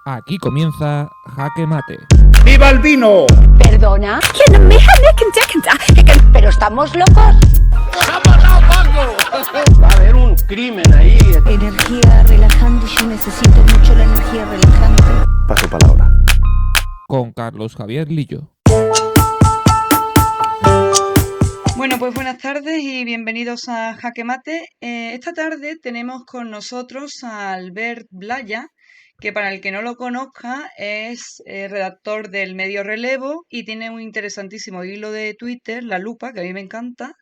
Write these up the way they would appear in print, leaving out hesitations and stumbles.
Aquí comienza Jaque Mate. ¡Viva el vino! ¿Perdona? ¿Pero estamos locos? ¡Se ha pasado Paco! Va a haber un crimen ahí. Energía relajante, yo necesito mucho la energía relajante. Paso palabra. Con Carlos Javier Lillo. Bueno, pues buenas tardes y bienvenidos a Jaque Mate. Esta tarde tenemos con nosotros a Albert Blaya, que para el que no lo conozca es redactor del medio Relevo y tiene un interesantísimo hilo de Twitter, La Lupa, que a mí me encanta,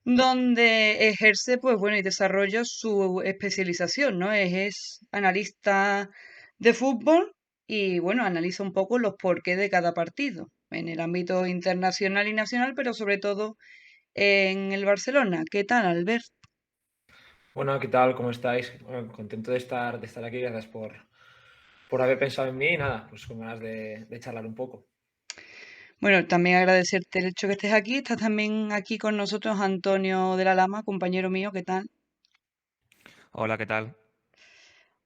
donde ejerce, pues bueno, y desarrolla su especialización, ¿no? Es analista de fútbol y bueno, analiza un poco los porqués de cada partido en el ámbito internacional y nacional, pero sobre todo en el Barcelona. ¿Qué tal, Albert? Bueno, ¿qué tal? ¿Cómo estáis? Bueno, contento de estar aquí, gracias por haber pensado en mí y nada, pues con ganas de charlar un poco. Bueno, también agradecerte el hecho que estés aquí. Estás también aquí con nosotros Antonio de la Lama, compañero mío, ¿qué tal? Hola, ¿qué tal?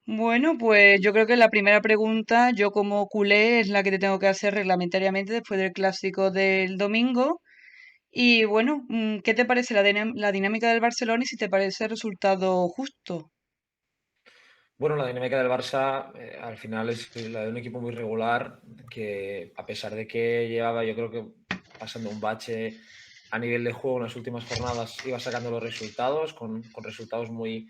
Bueno, pues yo creo que la primera pregunta, yo como culé, es la que te tengo que hacer reglamentariamente después del clásico del domingo. Y bueno, ¿qué te parece la dinámica del Barcelona y si te parece el resultado justo? Bueno, la dinámica del Barça al final es la de un equipo muy regular que a pesar de que llevaba yo creo que pasando un bache a nivel de juego en las últimas jornadas, iba sacando los resultados con resultados muy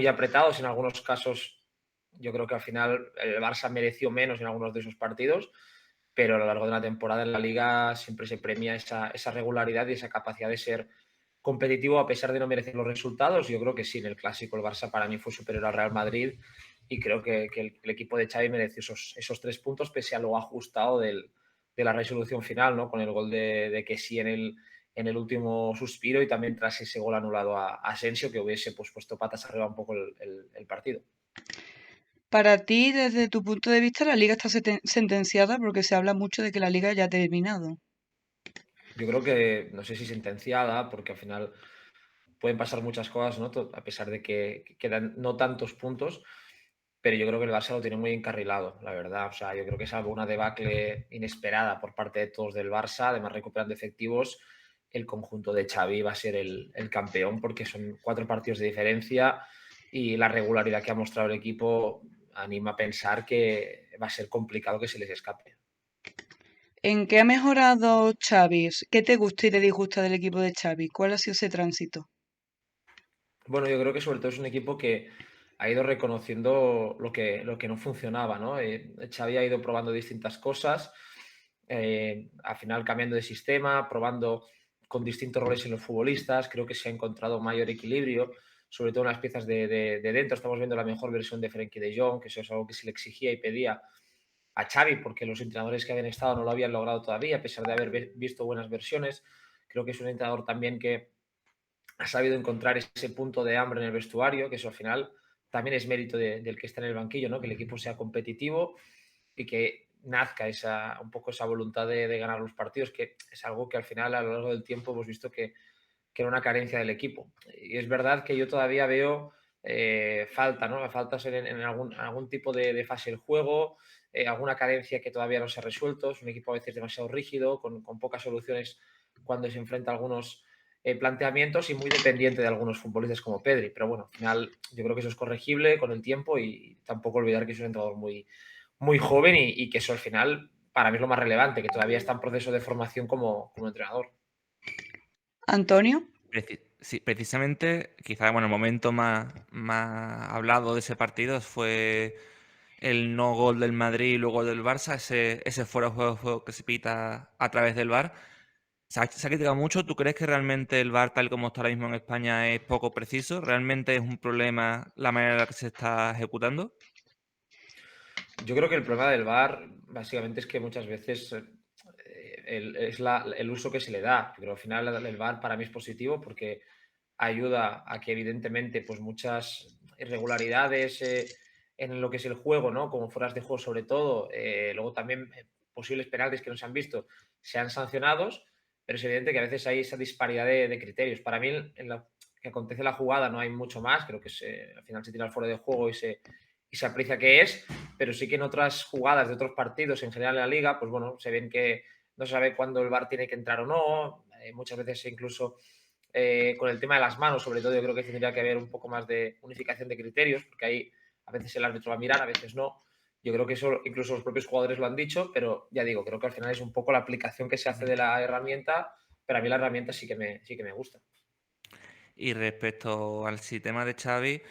apretados. En algunos casos yo creo que al final el Barça mereció menos en algunos de esos partidos, pero a lo largo de la temporada en la Liga siempre se premia esa regularidad y esa capacidad de ser competitivo a pesar de no merecer los resultados. Yo creo que sí, en el Clásico el Barça para mí fue superior al Real Madrid y creo que el equipo de Xavi mereció esos 3 puntos pese a lo ajustado de la resolución final, ¿no? Con el gol de Kessie en el último suspiro y también tras ese gol anulado a Asensio que hubiese pues, puesto patas arriba un poco el partido. Para ti, desde tu punto de vista, la liga está sentenciada porque se habla mucho de que la liga ya ha terminado. Yo creo que, no sé si sentenciada, porque al final pueden pasar muchas cosas, ¿no? A pesar de que quedan no tantos puntos, pero yo creo que el Barça lo tiene muy encarrilado, la verdad. O sea, yo creo que es algo una debacle inesperada por parte de todos del Barça, además recuperando efectivos, el conjunto de Xavi va a ser el campeón porque son 4 partidos de diferencia y la regularidad que ha mostrado el equipo anima a pensar que va a ser complicado que se les escape. ¿En qué ha mejorado Xavi? ¿Qué te gusta y te disgusta del equipo de Xavi? ¿Cuál ha sido ese tránsito? Bueno, yo creo que sobre todo es un equipo que ha ido reconociendo lo que no funcionaba, ¿no? Xavi ha ido probando distintas cosas, al final cambiando de sistema, probando con distintos roles en los futbolistas, creo que se ha encontrado mayor equilibrio, sobre todo en las piezas de dentro, estamos viendo la mejor versión de Frenkie de Jong, que eso es algo que se le exigía y pedía a Xavi, porque los entrenadores que habían estado no lo habían logrado todavía, a pesar de haber visto buenas versiones, creo que es un entrenador también que ha sabido encontrar ese punto de hambre en el vestuario, que eso al final también es mérito del que está en el banquillo, ¿no? Que el equipo sea competitivo y que nazca un poco esa voluntad de ganar los partidos, que es algo que al final a lo largo del tiempo hemos visto que era una carencia del equipo. Y es verdad que yo todavía veo falta, ¿no? Faltas en algún tipo de fase del juego, alguna carencia que todavía no se ha resuelto. Es un equipo a veces demasiado rígido, con pocas soluciones cuando se enfrenta a algunos planteamientos y muy dependiente de algunos futbolistas como Pedri. Pero bueno, al final yo creo que eso es corregible con el tiempo y tampoco olvidar que es un entrenador muy joven y que eso al final para mí es lo más relevante, que todavía está en proceso de formación como entrenador. Antonio. Sí, precisamente, quizá bueno, el momento más hablado de ese partido fue el no gol del Madrid y luego el del Barça, ese fuera de juego que se pita a través del VAR. Se ha criticado mucho. ¿Tú crees que realmente el VAR, tal como está ahora mismo en España, es poco preciso? ¿Realmente es un problema la manera en la que se está ejecutando? Yo creo que el problema del VAR básicamente es que muchas veces es el uso que se le da. Pero al final el VAR para mí es positivo porque ayuda a que evidentemente pues muchas irregularidades en lo que es el juego, ¿no? Como fueras de juego sobre todo, luego también posibles penaltis que no se han visto sean sancionados, pero es evidente que a veces hay esa disparidad de criterios. Para mí en lo que acontece la jugada no hay mucho más, creo que al final se tira el fuera de juego y se aprecia que es, pero sí que en otras jugadas de otros partidos, en general en la liga, pues bueno, se ven que no se sabe cuándo el VAR tiene que entrar o no, muchas veces incluso con el tema de las manos, sobre todo yo creo que tendría que haber un poco más de unificación de criterios, porque ahí a veces el árbitro va a mirar, a veces no. Yo creo que eso incluso los propios jugadores lo han dicho, pero ya digo, creo que al final es un poco la aplicación que se hace de la herramienta, pero a mí la herramienta sí que me gusta. Y respecto al sistema de Xavi,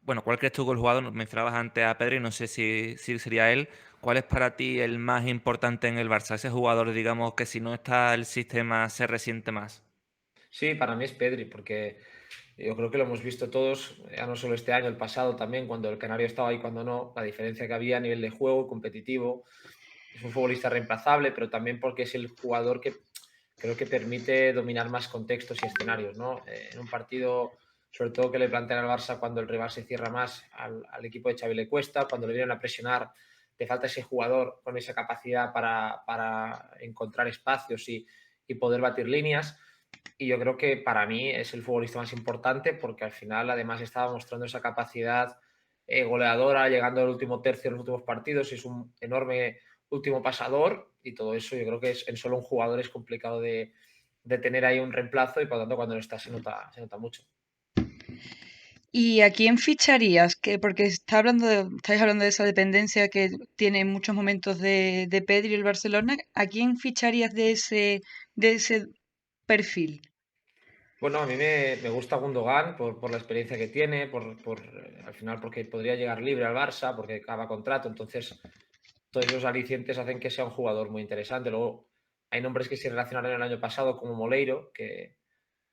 bueno, ¿cuál crees tú que el jugador? Mencionabas antes a Pedri, no sé si sería él. ¿Cuál es para ti el más importante en el Barça? Ese jugador, digamos, que si no está el sistema se resiente más. Sí, para mí es Pedri, porque yo creo que lo hemos visto todos, ya no solo este año, el pasado también, cuando el Canario estaba ahí, cuando no, la diferencia que había a nivel de juego, competitivo. Es un futbolista reemplazable, pero también porque es el jugador que creo que permite dominar más contextos y escenarios, ¿no? En un partido, sobre todo que le plantean al Barça cuando el rival se cierra más, al equipo de Xavi le cuesta, cuando le vienen a presionar, te falta ese jugador con esa capacidad para encontrar espacios y poder batir líneas. Y yo creo que para mí es el futbolista más importante porque al final además estaba mostrando esa capacidad goleadora, llegando al último tercio de los últimos partidos, es un enorme último pasador y todo eso yo creo que en solo un jugador es complicado de tener ahí un reemplazo y por lo tanto cuando no está se nota mucho. ¿Y a quién ficharías? Porque estáis hablando de esa dependencia que tiene en muchos momentos de Pedri el Barcelona. ¿A quién ficharías de ese perfil? Bueno, a mí me gusta Gundogan por la experiencia que tiene, al final porque podría llegar libre al Barça, porque acaba contrato, entonces todos esos alicientes hacen que sea un jugador muy interesante. Luego hay nombres que se relacionaron el año pasado como Moleiro, que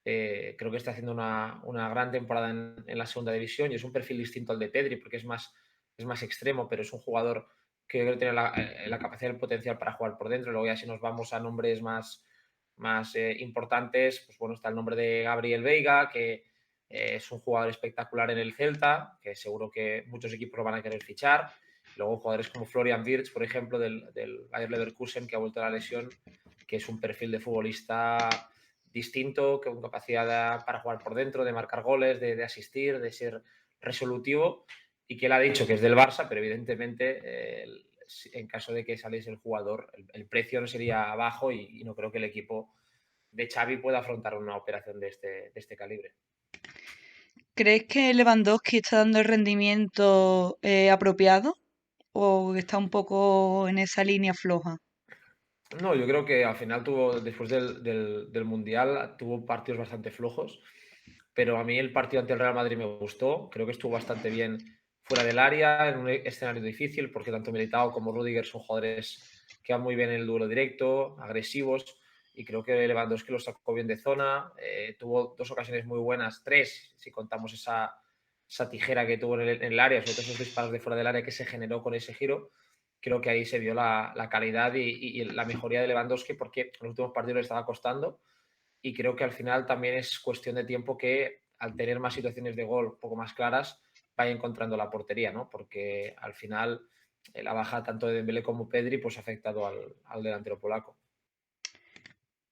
creo que está haciendo una gran temporada en la segunda división y es un perfil distinto al de Pedri porque es más extremo, pero es un jugador que creo que tiene la capacidad y el potencial para jugar por dentro. Luego ya si nos vamos a nombres más importantes, pues bueno, está el nombre de Gabriel Veiga, que es un jugador espectacular en el Celta, que seguro que muchos equipos lo van a querer fichar. Luego jugadores como Florian Wirtz, por ejemplo, del Bayer Leverkusen, que ha vuelto a la lesión, que es un perfil de futbolista distinto, con capacidad para jugar por dentro, de marcar goles, de asistir, de ser resolutivo, y que él ha dicho que es del Barça, pero evidentemente en caso de que saliese el jugador, el precio no sería bajo y no creo que el equipo de Xavi pueda afrontar una operación de este calibre. ¿Crees que Lewandowski está dando el rendimiento apropiado o está un poco en esa línea floja? No, yo creo que al final después del Mundial, tuvo partidos bastante flojos, pero a mí el partido ante el Real Madrid me gustó, creo que estuvo bastante bien fuera del área, en un escenario difícil, porque tanto Militao como Rudiger son jugadores que van muy bien en el duelo directo, agresivos, y creo que Lewandowski lo sacó bien de zona, tuvo 2 ocasiones muy buenas, 3, si contamos esa tijera que tuvo en el área, sobre todo esos disparos de fuera del área que se generó con ese giro. Creo que ahí se vio la calidad y la mejoría de Lewandowski porque en los últimos partidos le estaba costando y creo que al final también es cuestión de tiempo que al tener más situaciones de gol un poco más claras vaya encontrando la portería, ¿no? Porque al final la baja tanto de Dembélé como Pedri pues ha afectado al delantero polaco.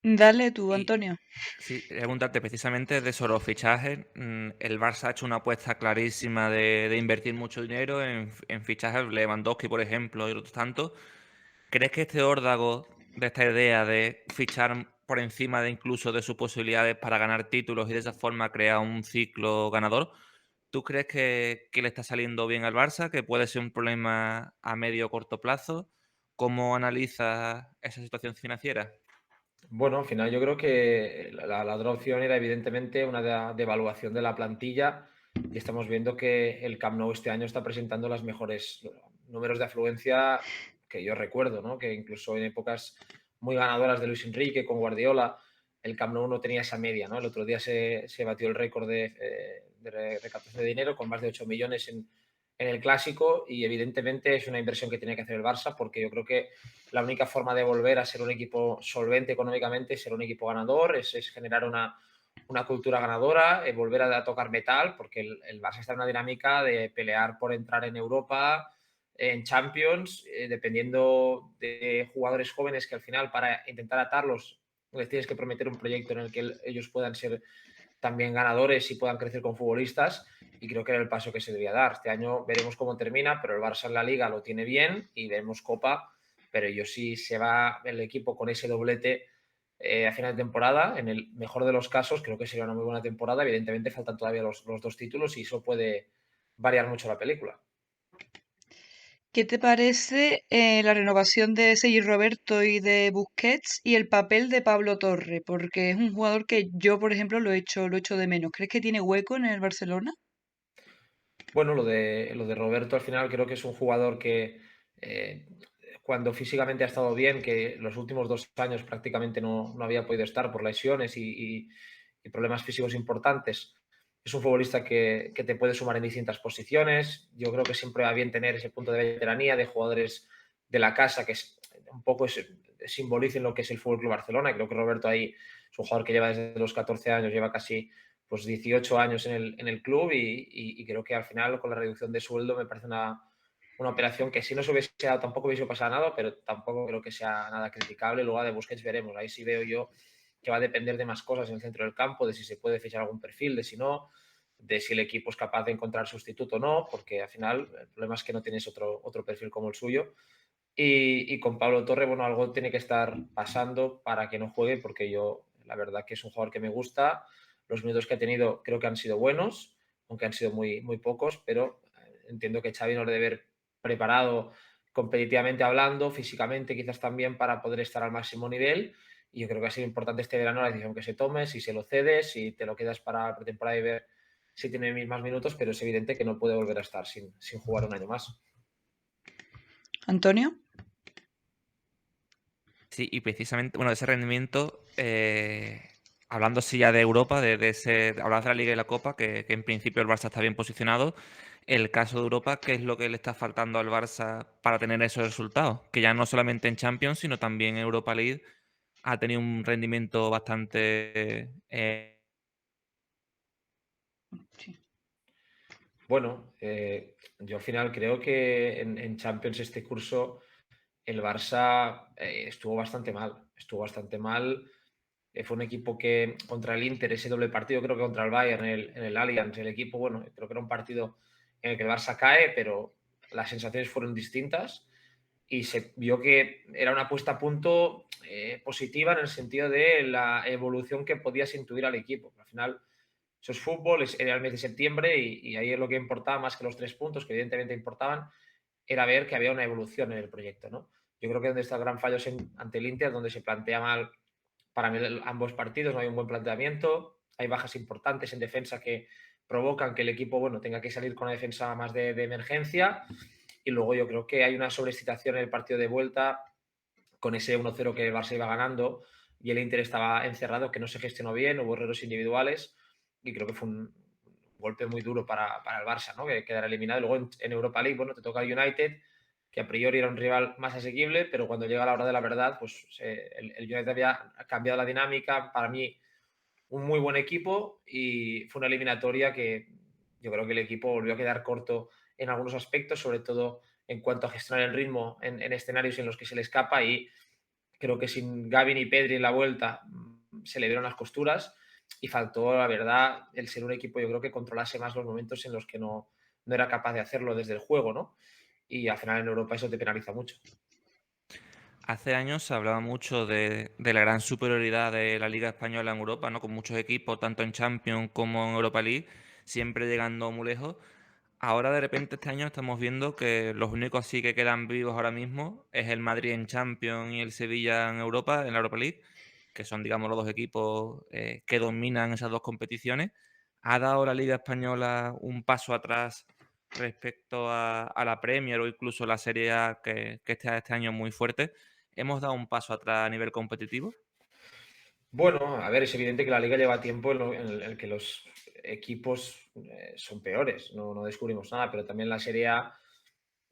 Dale tú, Y Antonio. sí, preguntarte precisamente de esos fichajes. El Barça ha hecho una apuesta clarísima de invertir mucho dinero en fichajes, Lewandowski, por ejemplo, y otros tantos. ¿Crees que este órdago de esta idea de fichar por encima de incluso de sus posibilidades para ganar títulos y de esa forma crear un ciclo ganador, tú crees que le está saliendo bien al Barça, que puede ser un problema a medio o corto plazo? ¿Cómo analizas esa situación financiera? Bueno, al final yo creo que la otra opción era evidentemente una devaluación de la plantilla y estamos viendo que el Camp Nou este año está presentando los mejores números de afluencia que yo recuerdo, ¿no? Que incluso en épocas muy ganadoras de Luis Enrique con Guardiola, el Camp Nou no tenía esa media, ¿no? El otro día se batió el récord de recaptación de dinero con más de 8 millones en el Clásico y evidentemente es una inversión que tiene que hacer el Barça porque yo creo que la única forma de volver a ser un equipo solvente económicamente es ser un equipo ganador, es generar una cultura ganadora, volver a tocar metal, porque el Barça está en una dinámica de pelear por entrar en Europa, en Champions, dependiendo de jugadores jóvenes que al final para intentar atarlos les tienes que prometer un proyecto en el que ellos puedan ser también ganadores y puedan crecer con futbolistas, y creo que era el paso que se debía dar. Este año veremos cómo termina, pero el Barça en la Liga lo tiene bien y veremos Copa, pero yo sí se va el equipo con ese doblete a final de temporada, en el mejor de los casos, creo que sería una muy buena temporada. Evidentemente faltan todavía los 2 títulos y eso puede variar mucho la película. ¿Qué te parece la renovación de Sergi Roberto y de Busquets y el papel de Pablo Torre? Porque es un jugador que yo, por ejemplo, lo echo de menos. ¿Crees que tiene hueco en el Barcelona? Bueno, lo de Roberto al final creo que es un jugador que cuando físicamente ha estado bien, que los últimos 2 años prácticamente no había podido estar por lesiones y problemas físicos importantes, es un futbolista que te puede sumar en distintas posiciones. Yo creo que siempre va bien tener ese punto de veteranía de jugadores de la casa que un poco simbolicen lo que es el Fútbol Club Barcelona. Creo que Roberto ahí es un jugador que lleva desde los 14 años, lleva casi pues 18 años en el club y creo que al final con la reducción de sueldo me parece una operación que si no se hubiese dado tampoco hubiese pasado nada, pero tampoco creo que sea nada criticable. Luego de Busquets veremos, ahí sí veo yo que va a depender de más cosas en el centro del campo, de si se puede fichar algún perfil, de si no, de si el equipo es capaz de encontrar sustituto o no, porque al final el problema es que no tienes otro perfil como el suyo. Y con Pablo Torre, bueno, algo tiene que estar pasando para que no juegue, porque yo, la verdad que es un jugador que me gusta. Los minutos que ha tenido creo que han sido buenos, aunque han sido muy, muy pocos, pero entiendo que Xavi no le debe haber preparado competitivamente hablando, físicamente quizás también para poder estar al máximo nivel. Y yo creo que ha sido importante este verano la decisión que se tome, si se lo cedes, si te lo quedas para la pretemporada y ver si tiene más minutos, pero es evidente que no puede volver a estar sin jugar un año más. Antonio. Sí, y precisamente, bueno, de ese rendimiento, hablando así ya de Europa, hablar de la Liga y la Copa, que en principio el Barça está bien posicionado. El caso de Europa, ¿qué es lo que le está faltando al Barça para tener esos resultados? Que ya no solamente en Champions, sino también en Europa League ha tenido un rendimiento bastante... Sí. Bueno, yo al final creo que en Champions este curso el Barça estuvo bastante mal. Estuvo bastante mal. Fue un equipo que contra el Inter, ese doble partido, creo que contra el Bayern en el Allianz, el equipo, bueno, creo que era un partido en el que el Barça cae, pero las sensaciones fueron distintas y se vio que era una puesta a punto positiva en el sentido de la evolución que podías intuir al equipo. Al final, eso es fútbol, era el mes de septiembre y ahí es lo que importaba más que los 3 puntos, que evidentemente importaban, era ver que había una evolución en el proyecto, ¿no? Yo creo que donde está el gran fallo es ante el Inter, donde se plantea mal para mí ambos partidos, no hay un buen planteamiento, hay bajas importantes en defensa que provocan que el equipo, bueno, tenga que salir con una defensa más de emergencia, y luego yo creo que hay una sobreexcitación en el partido de vuelta con ese 1-0 que el Barça iba ganando y el Inter estaba encerrado, que no se gestionó bien, hubo errores individuales y creo que fue un golpe muy duro para el Barça, ¿no? Que quedara eliminado. Y luego en Europa League, bueno, te toca el United, que a priori era un rival más asequible, pero cuando llega la hora de la verdad, pues el United había cambiado la dinámica. Para mí, un muy buen equipo y fue una eliminatoria que yo creo que el equipo volvió a quedar corto en algunos aspectos, sobre todo en cuanto a gestionar el ritmo en escenarios en los que se le escapa, y creo que sin Gavi ni Pedri en la vuelta se le vieron las costuras y faltó, la verdad, el ser un equipo, yo creo que controlase más los momentos en los que no era capaz de hacerlo desde el juego, ¿no? Y al final en Europa eso te penaliza mucho. Hace años se hablaba mucho de la gran superioridad de la Liga Española en Europa, ¿no? Con muchos equipos, tanto en Champions como en Europa League, siempre llegando muy lejos. Ahora de repente este año estamos viendo que los únicos así que quedan vivos ahora mismo es el Madrid en Champions y el Sevilla en Europa, en la Europa League, que son, digamos, los dos equipos que dominan esas dos competiciones. ¿Ha dado la Liga Española un paso atrás respecto a la Premier o incluso la Serie A, que está este año muy fuerte? ¿Hemos dado un paso atrás a nivel competitivo? Bueno, a ver, es evidente que la Liga lleva tiempo en el que los equipos son peores, no descubrimos nada, pero también la Serie A,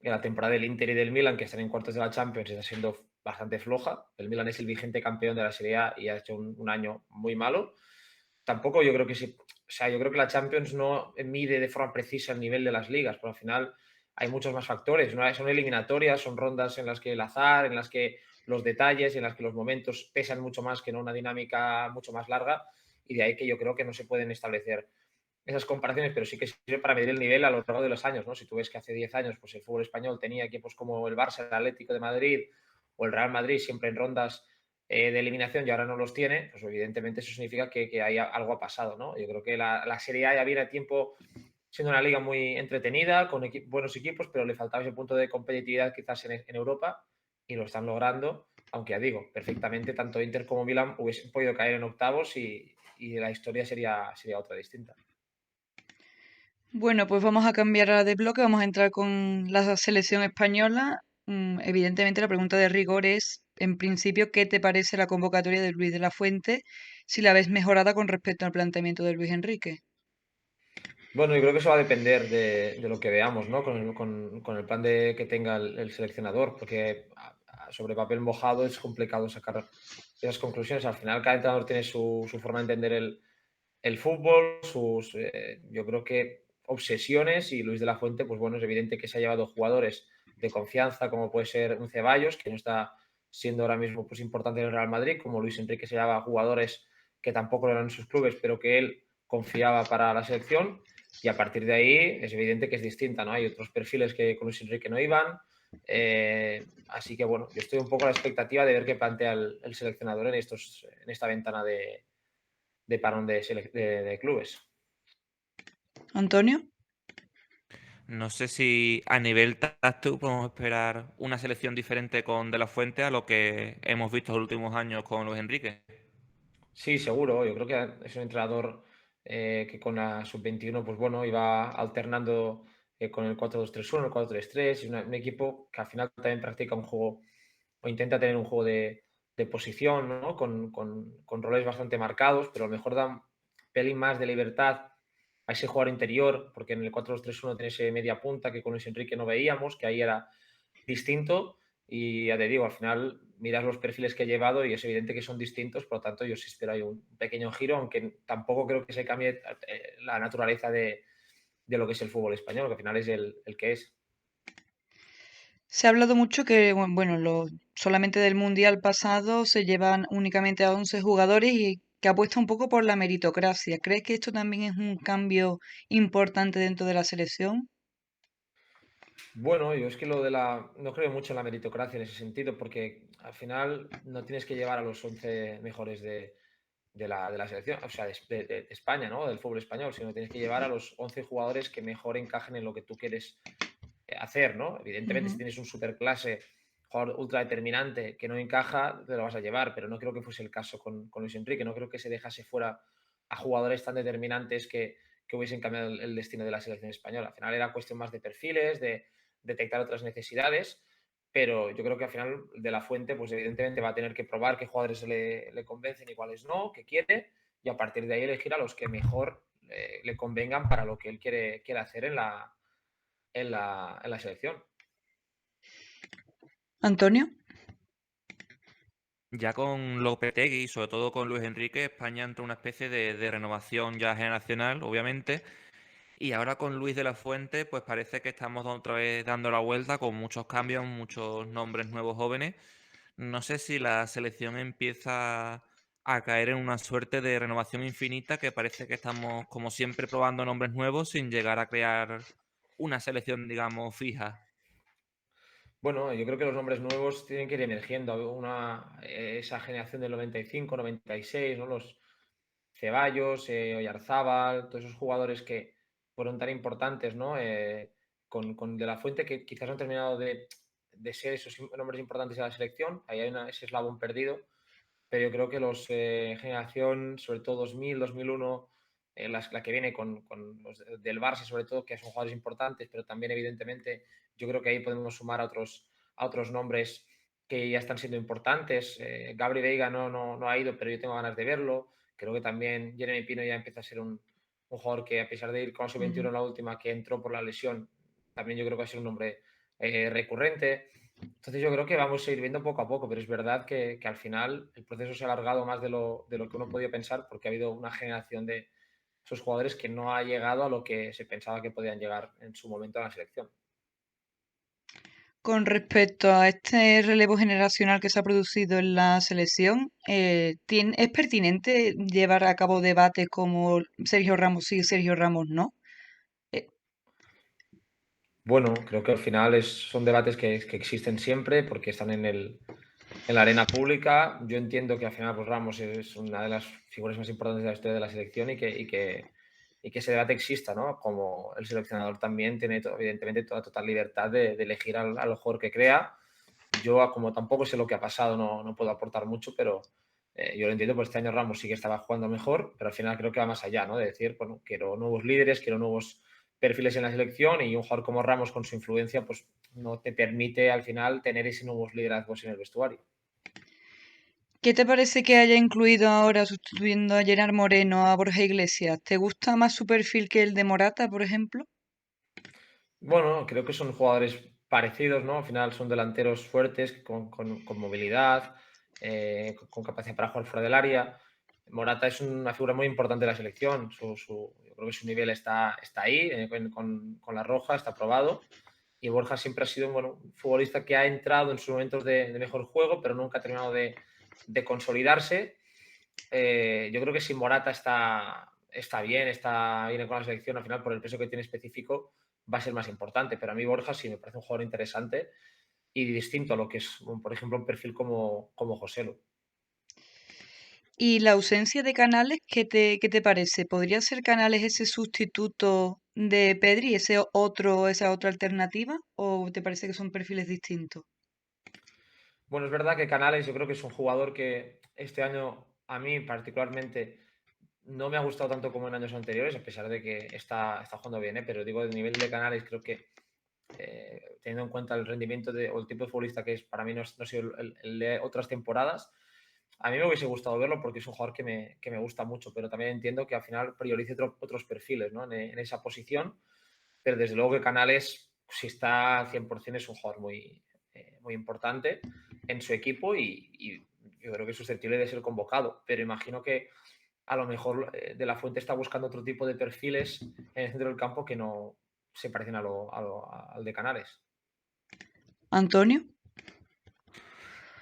en la temporada del Inter y del Milan, que están en cuartos de la Champions, está siendo bastante floja. El Milan es el vigente campeón de la Serie A y ha hecho un año muy malo. Tampoco yo creo que yo creo que la Champions no mide de forma precisa el nivel de las ligas, pero al final hay muchos más factores, ¿no? Son eliminatorias, son rondas en las que el azar, en las que los detalles, en las que los momentos pesan mucho más que en una dinámica mucho más larga. y de ahí que yo creo que no se pueden establecer esas comparaciones, pero sí que sirve para medir el nivel a lo largo de los años, ¿no? Si tú ves que hace 10 años pues el fútbol español tenía equipos como el Barça, el Atlético de Madrid o el Real Madrid siempre en rondas de eliminación y ahora no los tiene, pues evidentemente eso significa que algo ha pasado, ¿no? Yo creo que la Serie A ya viene a tiempo siendo una liga muy entretenida, con buenos equipos, pero le faltaba ese punto de competitividad quizás en Europa y lo están logrando, aunque ya digo, perfectamente tanto Inter como Milan hubiesen podido caer en octavos y la historia sería otra distinta. Bueno, pues vamos a cambiar ahora de bloque, vamos a entrar con la selección española. Evidentemente la pregunta de rigor es, en principio, ¿qué te parece la convocatoria de Luis de la Fuente si la ves mejorada con respecto al planteamiento de Luis Enrique? Bueno, yo creo que eso va a depender de lo que veamos, ¿no? Con el plan que tenga el seleccionador, porque sobre papel mojado es complicado sacar esas conclusiones. Al final, cada entrenador tiene su forma de entender el fútbol, yo creo que obsesiones, y Luis de la Fuente, pues bueno, es evidente que se ha llevado jugadores de confianza, como puede ser un Ceballos, que no está siendo ahora mismo pues importante en el Real Madrid, como Luis Enrique se llevaba jugadores que tampoco eran en sus clubes, pero que él confiaba para la selección, y a partir de ahí es evidente que es distinta, ¿no? Hay otros perfiles que con Luis Enrique no iban, así que bueno, yo estoy un poco a la expectativa de ver qué plantea el seleccionador en esta ventana de parón de clubes. Antonio. No sé si a nivel táctico podemos esperar una selección diferente con De La Fuente a lo que hemos visto en los últimos años con Luis Enrique. Sí, seguro. Yo creo que es un entrenador que con la sub-21, pues bueno, iba alternando con el 4-2-3-1, el 4-3-3, y un equipo que al final también practica un juego o intenta tener un juego de posición, ¿no? Con roles bastante marcados, pero a lo mejor da un pelín más de libertad a ese jugador interior, porque en el 4-2-3-1 tiene ese media punta que con Luis Enrique no veíamos, que ahí era distinto. Y ya te digo, al final miras los perfiles que he llevado y es evidente que son distintos, por lo tanto yo sí espero ahí un pequeño giro, aunque tampoco creo que se cambie la naturaleza de lo que es el fútbol español, que al final es el que es. Se ha hablado mucho que, bueno, solamente del Mundial pasado se llevan únicamente a 11 jugadores y que apuesta un poco por la meritocracia. ¿Crees que esto también es un cambio importante dentro de la selección? Bueno, yo es que no creo mucho en la meritocracia en ese sentido, porque al final no tienes que llevar a los 11 mejores de la selección, o sea, de España, ¿no? Del fútbol español, sino tienes que llevar a los 11 jugadores que mejor encajen en lo que tú quieres hacer, ¿no? Evidentemente, si Ujú. tienes un superclase, jugador ultra determinante que no encaja, te lo vas a llevar, pero no creo que fuese el caso con Luis Enrique, no creo que se dejase fuera a jugadores tan determinantes que hubiesen cambiado el destino de la selección española. Al final era cuestión más de perfiles, de detectar otras necesidades, pero yo creo que al final De La Fuente, pues evidentemente va a tener que probar qué jugadores le convencen y cuáles no, qué quiere, y a partir de ahí elegir a los que mejor le convengan para lo que él quiere hacer en la selección. Antonio. Ya con Lopetegui y sobre todo con Luis Enrique, España entra en una especie de renovación ya generacional, obviamente. Y ahora con Luis de la Fuente, pues parece que estamos otra vez dando la vuelta con muchos cambios, muchos nombres nuevos jóvenes. No sé si la selección empieza a caer en una suerte de renovación infinita que parece que estamos, como siempre, probando nombres nuevos sin llegar a crear una selección, digamos, fija. Bueno, yo creo que los nombres nuevos tienen que ir emergiendo. Esa generación del 95, 96, ¿no? Los Ceballos, Oyarzábal, todos esos jugadores que fueron tan importantes, ¿no? Con De La Fuente, que quizás no han terminado de ser esos nombres importantes de la selección. Ahí hay ese eslabón perdido. Pero yo creo que los generación, sobre todo 2000, 2001, la que viene con los del Barça, sobre todo, que son jugadores importantes, pero también, evidentemente, yo creo que ahí podemos sumar a otros nombres que ya están siendo importantes. Gabri Veiga no ha ido, pero yo tengo ganas de verlo. Creo que también Jeremy Pino ya empieza a ser un jugador que, a pesar de ir con la sub-21 en la última, que entró por la lesión, también yo creo que va a ser un nombre recurrente. Entonces yo creo que vamos a ir viendo poco a poco, pero es verdad que al final el proceso se ha alargado más de lo que uno podía pensar, porque ha habido una generación de esos jugadores que no ha llegado a lo que se pensaba que podían llegar en su momento a la selección. Con respecto a este relevo generacional que se ha producido en la selección, ¿es pertinente llevar a cabo debates como Sergio Ramos sí, Sergio Ramos no? Bueno, creo que al final son debates que existen siempre porque están en la arena pública. Yo entiendo que al final pues, Ramos es una de las figuras más importantes de la historia de la selección y que ese debate exista, ¿no? Como el seleccionador también tiene evidentemente toda total libertad de elegir al jugador que crea. Yo, como tampoco sé lo que ha pasado, no puedo aportar mucho, pero yo lo entiendo, pues este año Ramos sí que estaba jugando mejor, pero al final creo que va más allá, ¿no? De decir, bueno, quiero nuevos líderes, quiero nuevos perfiles en la selección y un jugador como Ramos con su influencia, pues no te permite al final tener ese nuevos liderazgos en el vestuario. ¿Qué te parece que haya incluido ahora, sustituyendo a Gerard Moreno, a Borja Iglesias? ¿Te gusta más su perfil que el de Morata, por ejemplo? Bueno, creo que son jugadores parecidos, ¿no? Al final son delanteros fuertes, con movilidad, con capacidad para jugar fuera del área. Morata es una figura muy importante de la selección. Yo creo que su nivel está ahí, con la roja, está probado. Y Borja siempre ha sido un futbolista que ha entrado en sus momentos de mejor juego, pero nunca ha terminado de consolidarse. Yo creo que si Morata está bien con la selección, al final por el peso que tiene específico va a ser más importante, pero a mí Borja sí me parece un jugador interesante y distinto a lo que es, por ejemplo, un perfil como Joselu. ¿Y la ausencia de Canales, qué te parece? ¿Podría ser Canales ese sustituto de Pedri, esa otra alternativa? ¿O te parece que son perfiles distintos? Bueno, es verdad que Canales yo creo que es un jugador que este año a mí particularmente no me ha gustado tanto como en años anteriores, a pesar de que está jugando bien, pero digo, el nivel de Canales creo que teniendo en cuenta el rendimiento o el tipo de futbolista que es, para mí no ha sido el de otras temporadas. A mí me hubiese gustado verlo porque es un jugador que me gusta mucho, pero también entiendo que al final priorice otros perfiles, ¿no? en esa posición, pero desde luego que Canales, si está al 100%, es un jugador muy importante en su equipo y yo creo que es susceptible de ser convocado, pero imagino que a lo mejor De La Fuente está buscando otro tipo de perfiles en el centro del campo que no se parecen al de Canales. ¿Antonio?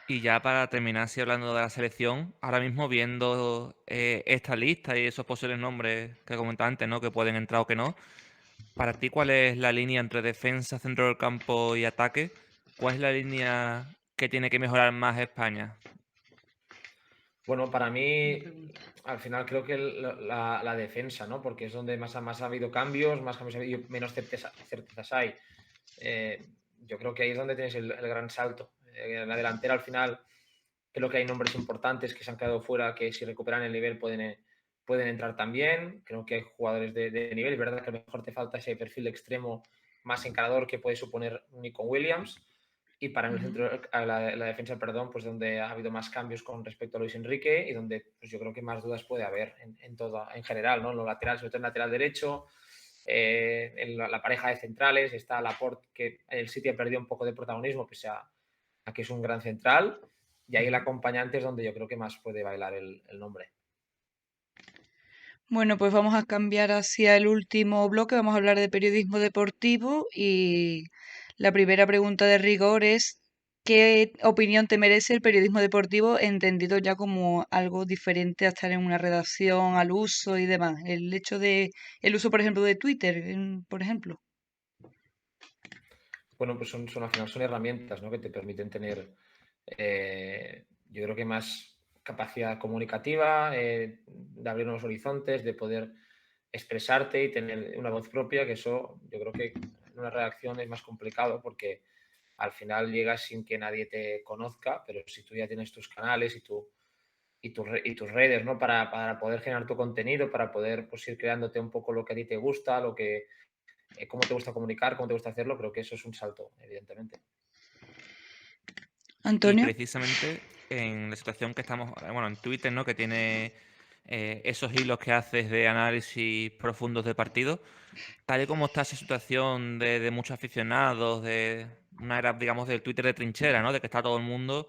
Y ya para terminar, si hablando de la selección, ahora mismo viendo esta lista y esos posibles nombres que comentaba antes, ¿no? Que pueden entrar o que no. Para ti, ¿cuál es la línea entre defensa, centro del campo y ataque? ¿Cuál es la línea que tiene que mejorar más España? Bueno, para mí, al final creo que la defensa, ¿no? Porque es donde más ha habido cambios, y menos certezas hay. Yo creo que ahí es donde tienes el gran salto. En la delantera, al final, creo que hay nombres importantes que se han quedado fuera, que si recuperan el nivel pueden entrar también. Creo que hay jugadores de nivel. Es verdad que a lo mejor te falta ese perfil extremo más encarador que puede suponer Nico Williams. Y para el centro, la defensa, perdón, pues donde ha habido más cambios con respecto a Luis Enrique y donde pues yo creo que más dudas puede haber en general, ¿no? En lo lateral, sobre todo en lateral derecho, en la pareja de centrales, está Laporte, que el City ha perdido un poco de protagonismo, pese a que es un gran central, y ahí el acompañante es donde yo creo que más puede bailar el nombre. Bueno, pues vamos a cambiar hacia el último bloque. Vamos a hablar de periodismo deportivo y la primera pregunta de rigor es ¿qué opinión te merece el periodismo deportivo entendido ya como algo diferente a estar en una redacción, al uso y demás? El uso, por ejemplo, de Twitter, por ejemplo. Bueno, pues al final son herramientas, ¿no? Que te permiten tener, yo creo que más capacidad comunicativa, de abrir nuevos horizontes, de poder expresarte y tener una voz propia, que eso yo creo que en una redacción es más complicado porque al final llegas sin que nadie te conozca, pero si tú ya tienes tus canales y tus redes, ¿no? Para poder generar tu contenido, para poder pues, ir creándote un poco lo que a ti te gusta, cómo te gusta comunicar, cómo te gusta hacerlo, creo que eso es un salto, evidentemente. Y Antonio. precisamente en la situación que estamos, bueno, en Twitter, ¿no? Que tiene esos hilos que haces de análisis profundos de partido, tal y como está esa situación de muchos aficionados, de una era, digamos, del Twitter de trinchera, ¿no? De que está todo el mundo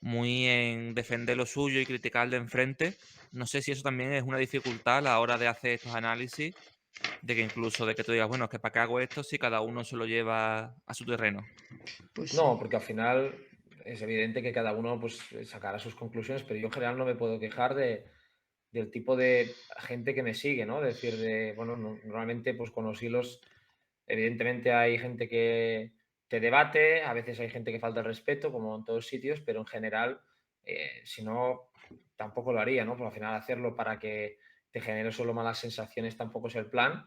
muy en defender lo suyo y criticar de enfrente. No sé si eso también es una dificultad a la hora de hacer estos análisis de que incluso de que tú digas, bueno, es que para qué hago esto si cada uno se lo lleva a su terreno. Pues No, sí. porque al final es evidente que cada uno pues sacará sus conclusiones, pero yo en general no me puedo quejar del tipo de gente que me sigue, ¿no? Es decir, bueno, normalmente pues con los hilos, evidentemente hay gente que te debate, a veces hay gente que falta el respeto, como en todos sitios, pero en general, si no, tampoco lo haría, ¿no? Porque al final hacerlo para que te genere solo malas sensaciones tampoco es el plan.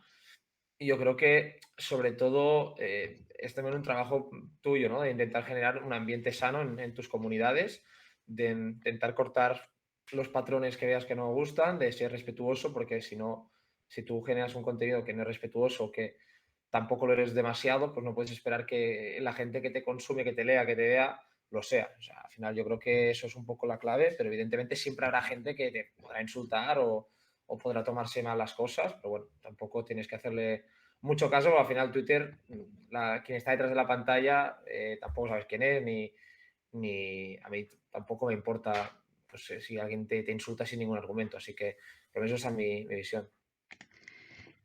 Y yo creo que, sobre todo, es también un trabajo tuyo, ¿no? De intentar generar un ambiente sano en tus comunidades, de intentar cortar los patrones que veas que no gustan, de ser respetuoso, porque si no, si tú generas un contenido que no es respetuoso, que tampoco lo eres demasiado, pues no puedes esperar que la gente que te consume, que te lea, que te vea, lo sea. O sea, al final yo creo que eso es un poco la clave, pero evidentemente siempre habrá gente que te podrá insultar o podrá tomarse mal las cosas, pero bueno, tampoco tienes que hacerle mucho caso, porque al final Twitter, quien está detrás de la pantalla, tampoco sabes quién es, ni a mí tampoco me importa pues, si alguien te insulta sin ningún argumento, así que por eso esa es mi visión.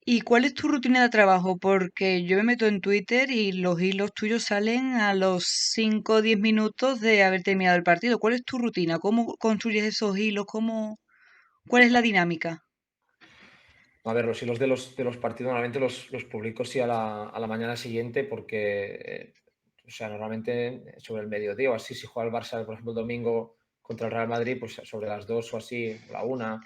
¿Y cuál es tu rutina de trabajo? Porque yo me meto en Twitter y los hilos tuyos salen a los 5 o 10 minutos de haber terminado el partido. ¿Cuál es tu rutina? ¿Cómo construyes esos hilos? ¿Cuál es la dinámica? A ver, los hilos de los partidos normalmente los publico sí a la mañana siguiente porque, o sea, normalmente sobre el mediodía o así, si juega el Barça, por ejemplo, el domingo contra el Real Madrid, pues sobre las 2 o así, la 1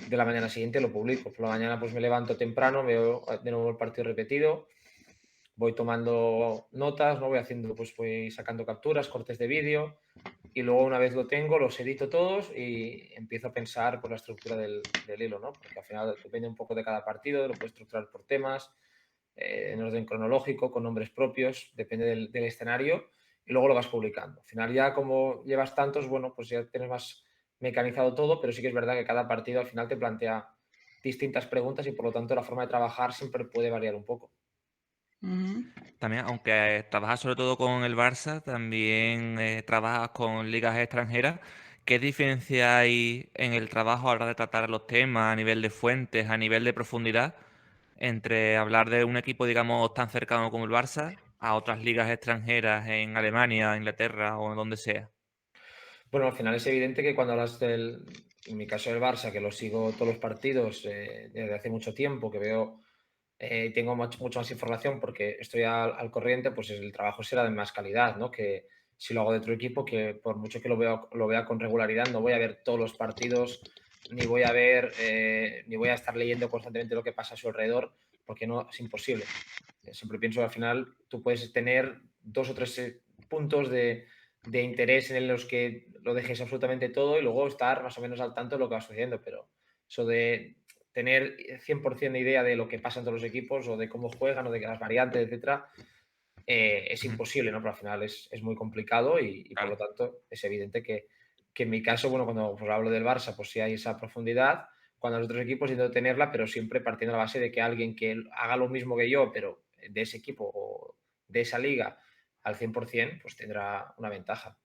de la mañana siguiente lo publico. Por la mañana pues me levanto temprano, veo de nuevo el partido repetido, voy tomando notas, ¿no? Voy haciendo, pues voy sacando capturas, cortes de vídeo y luego una vez lo tengo, los edito todos y empiezo a pensar por la estructura del hilo, ¿no? Porque al final depende un poco de cada partido, lo puedes estructurar por temas, en orden cronológico, con nombres propios, depende del escenario y luego lo vas publicando. Al final ya como llevas tantos, bueno, pues ya tienes más mecanizado todo, pero sí que es verdad que cada partido al final te plantea distintas preguntas y por lo tanto la forma de trabajar siempre puede variar un poco. Ujú. También, aunque trabajas sobre todo con el Barça, también trabajas con ligas extranjeras. ¿Qué diferencia hay en el trabajo a la hora de tratar los temas a nivel de fuentes, a nivel de profundidad, entre hablar de un equipo, digamos, tan cercano como el Barça a otras ligas extranjeras en Alemania, Inglaterra o en donde sea? Bueno, al final es evidente que cuando hablas en mi caso del Barça, que lo sigo todos los partidos desde hace mucho tiempo, que veo, tengo mucha más información porque estoy al corriente, pues el trabajo será de más calidad, ¿no? Que si lo hago de otro equipo, que por mucho que lo vea con regularidad, no voy a ver todos los partidos, ni voy a estar leyendo constantemente lo que pasa a su alrededor, porque no, es imposible. Siempre pienso que al final tú puedes tener dos o tres puntos de interés en los que lo dejes absolutamente todo y luego estar más o menos al tanto de lo que va sucediendo, pero eso de tener 100% de idea de lo que pasa entre los equipos o de cómo juegan o de las variantes, etcétera, es Ujú. imposible, ¿no? Pero al final es muy complicado y por lo Claro. tanto es evidente que en mi caso, bueno, cuando pues, hablo del Barça, pues sí hay esa profundidad, cuando los otros equipos intento tenerla, pero siempre partiendo de la base de que alguien que haga lo mismo que yo, pero de ese equipo o de esa liga al 100%, pues tendrá una ventaja.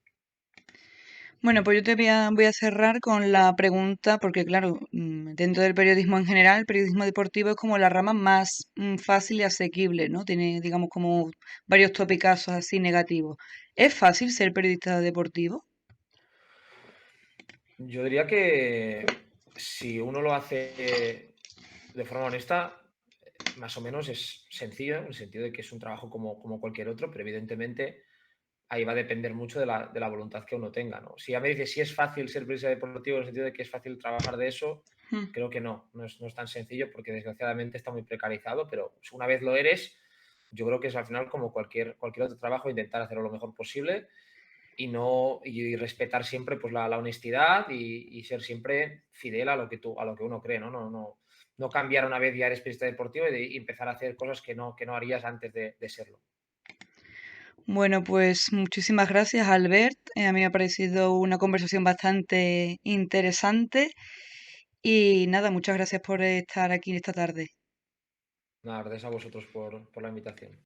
Bueno, pues yo voy a cerrar con la pregunta, porque claro, dentro del periodismo en general, el periodismo deportivo es como la rama más fácil y asequible, ¿no? Tiene, digamos, como varios topicazos así negativos. ¿Es fácil ser periodista deportivo? Yo diría que si uno lo hace de forma honesta, más o menos es sencillo, en el sentido de que es un trabajo como cualquier otro, pero evidentemente ahí va a depender mucho de la voluntad que uno tenga, ¿no? Si ya me dices si es fácil ser periodista deportivo en el sentido de que es fácil trabajar de eso, Mm. creo que no es tan sencillo porque desgraciadamente está muy precarizado, pero una vez lo eres, yo creo que es al final como cualquier otro trabajo, intentar hacerlo lo mejor posible y respetar siempre pues la honestidad y ser siempre fidel a lo que uno cree, ¿no? No cambiar una vez ya eres periodista deportivo y empezar a hacer cosas que no harías antes de serlo. Bueno, pues muchísimas gracias, Albert. A mí me ha parecido una conversación bastante interesante y nada, muchas gracias por estar aquí esta tarde. Nada, gracias a vosotros por la invitación.